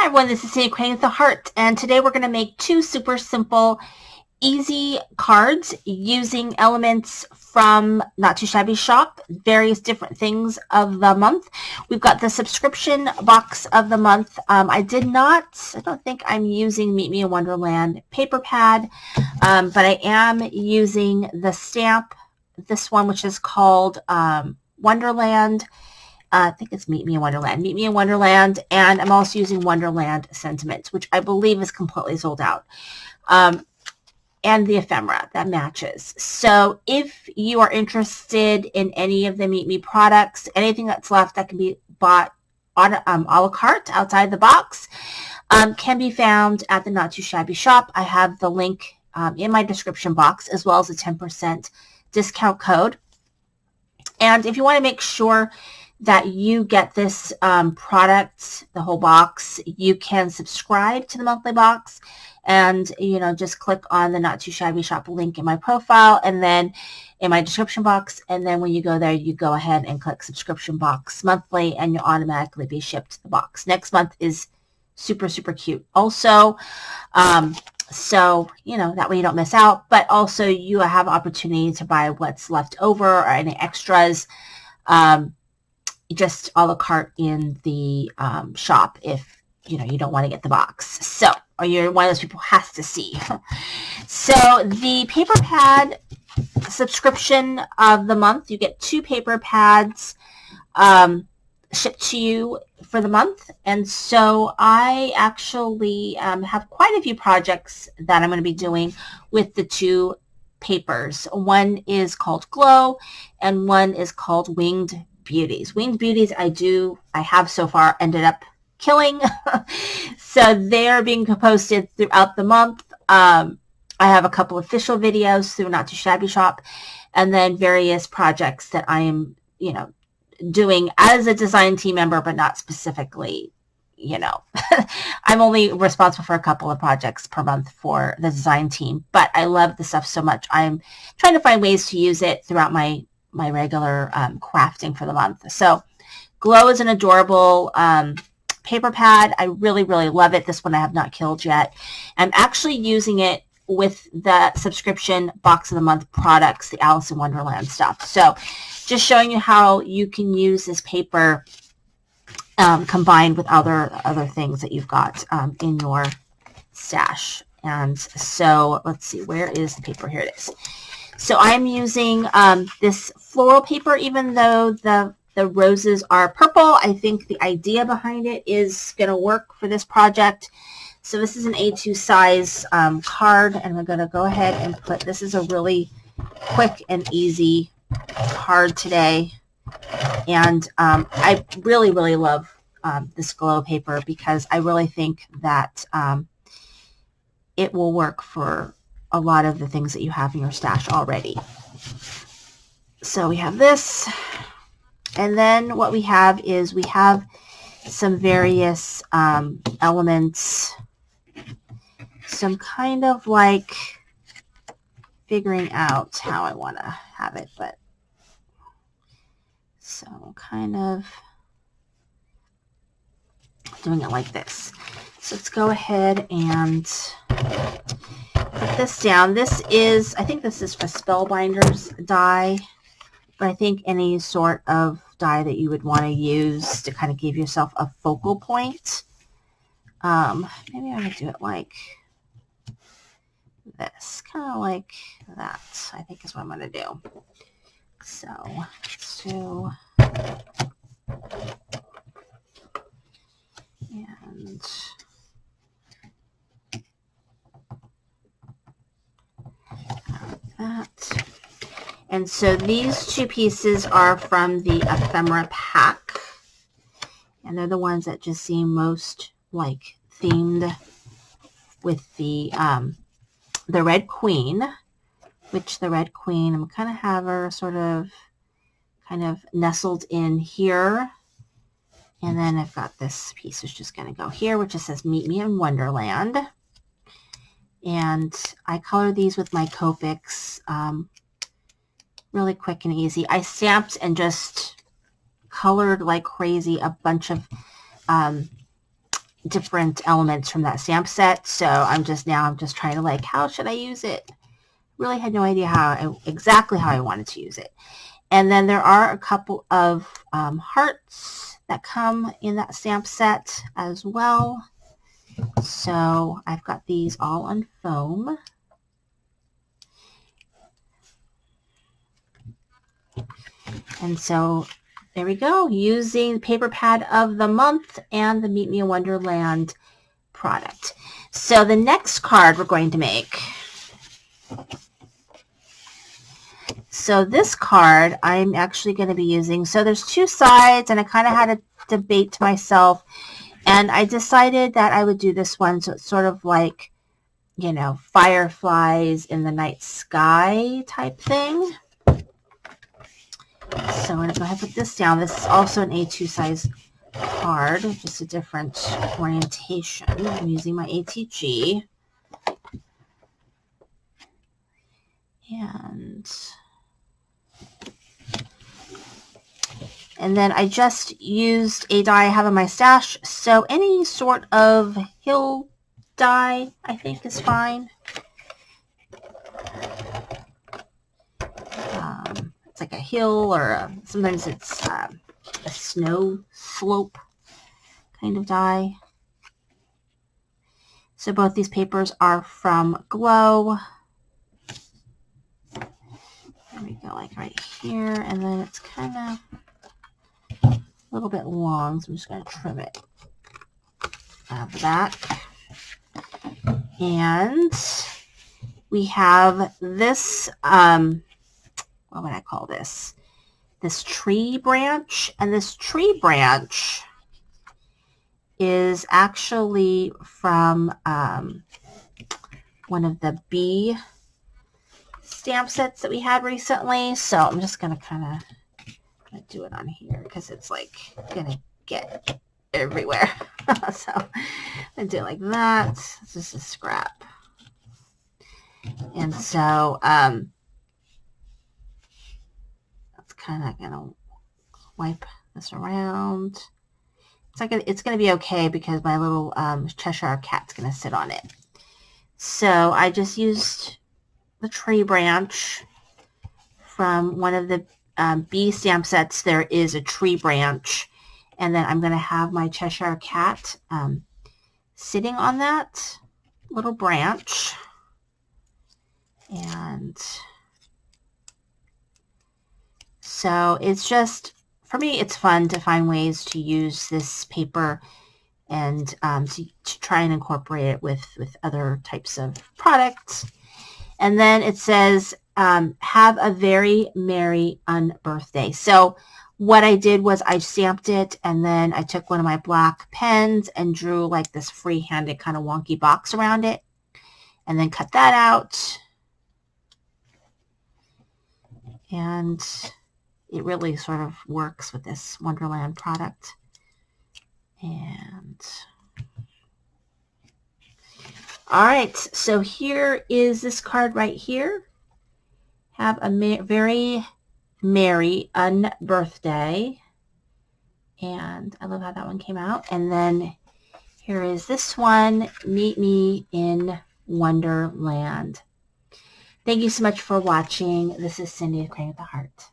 Hi everyone, this is Sandy Crane with the Heart, and today we're going to make two super simple, easy cards using elements from Not Too Shabby Shop, various different things of the month. We've got the subscription box of the month. I don't think I'm using Meet Me in Wonderland paper pad, but I am using the stamp, this one which is called Wonderland. I think it's Meet Me in Wonderland. Meet Me in Wonderland. And I'm also using Wonderland Sentiments, which I believe is completely sold out. And the ephemera that matches. So if you are interested in any of the Meet Me products, anything that's left that can be bought on a la carte outside the box can be found at the Not Too Shabby Shop. I have the link in my description box, as well as a 10% discount code. And if you want to make sure that you get this product, the whole box, you can subscribe to the monthly box and, just click on the Not Too Shabby Shop link in my profile and then in my description box. And then when you go there, you go ahead and click subscription box monthly and you'll automatically be shipped the box. Next month is super, super cute. Also, so, that way you don't miss out, but also you have opportunity to buy what's left over or any extras, just a la carte in the shop if, you don't want to get the box. So, or you're one of those people who has to see. So the paper pad subscription of the month, you get 2 paper pads shipped to you for the month. And so I actually have quite a few projects that I'm going to be doing with the 2 papers. One is called Glow and one is called Winged Beauties. Winged Beauties I have so far ended up killing. So they're being posted throughout the month. I have a couple official videos through Not Too Shabby Shop and then various projects that I am, doing as a design team member, but not specifically, I'm only responsible for a couple of projects per month for the design team, but I love the stuff so much. I'm trying to find ways to use it throughout my regular crafting for the month. So Glow is an adorable paper pad. I really, really love it. This one I have not killed yet. I'm actually using it with the subscription box of the month products, the Alice in Wonderland stuff. So just showing you how you can use this paper combined with other things that you've got in your stash. And so let's see, where is the paper? Here it is. So I'm using this floral paper, even though the roses are purple. I think the idea behind it is going to work for this project. So this is an A2 size card, and we're going to go ahead and this is a really quick and easy card today. And I really, really love this Glow paper because I really think that it will work for a lot of the things that you have in your stash already. So we have this. And then what we have is we have some various elements. So I'm kind of like figuring out how I want to have it, but so kind of doing it like this. So let's go ahead and put this down. I think this is for Spellbinder's die. But I think any sort of die that you would want to use to kind of give yourself a focal point. Maybe I'm going to do it like this. Kind of like that, I think is what I'm going to do. So let's do... And... like that. And so these 2 pieces are from the ephemera pack. And they're the ones that just seem most like themed with the Red Queen, which the Red Queen, I'm kind of have her kind of nestled in here. And then I've got this piece which is going to go here, which just says Meet Me in Wonderland. And I color these with my Copics. Really quick and easy. I stamped and just colored like crazy a bunch of different elements from that stamp set. So I'm just trying to like, how should I use it? Really had no idea exactly how I wanted to use it. And then there are a couple of hearts that come in that stamp set as well. So I've got these all on foam. And so there we go, using paper pad of the month and the Meet Me in Wonderland product. So the next card we're going to make. So this card I'm actually going to be using. So there's two sides, and I kind of had a debate to myself, and I decided that I would do this one. So it's sort of like, you know, fireflies in the night sky type thing. So I'm going to go ahead and put this down. This is also an A2 size card, just a different orientation. I'm using my ATG. And then I just used a die I have in my stash. So any sort of hill die, I think, is fine. It's like a hill, or sometimes it's a snow slope kind of die. So both these papers are from Glow. There we go, like right here, and then it's kind of a little bit long, so I'm just going to trim it out the back. And we have this, what would I call this? This tree branch, and this tree branch is actually from one of the bee stamp sets that we had recently. So I'm just going to kind of do it on here because it's like going to get everywhere. So I do it like that. It's just a scrap. And so that's kind of going to wipe this around. It's going to be okay because my little Cheshire cat's going to sit on it. So I just used the tree branch from one of the bee stamp sets. There is a tree branch, and then I'm going to have my Cheshire cat sitting on that little branch. And so it's just, for me, it's fun to find ways to use this paper and to try and incorporate it with other types of products. And then it says, have a very merry unbirthday. So what I did was I stamped it, and then I took one of my black pens and drew like this free-handed kind of wonky box around it, and then cut that out. And it really sort of works with this Wonderland product. And all right, so here is this card right here. Have a very merry unbirthday. And I love how that one came out. And then here is this one, Meet Me in Wonderland. Thank you so much for watching. This is Cindy with Crying with the Heart.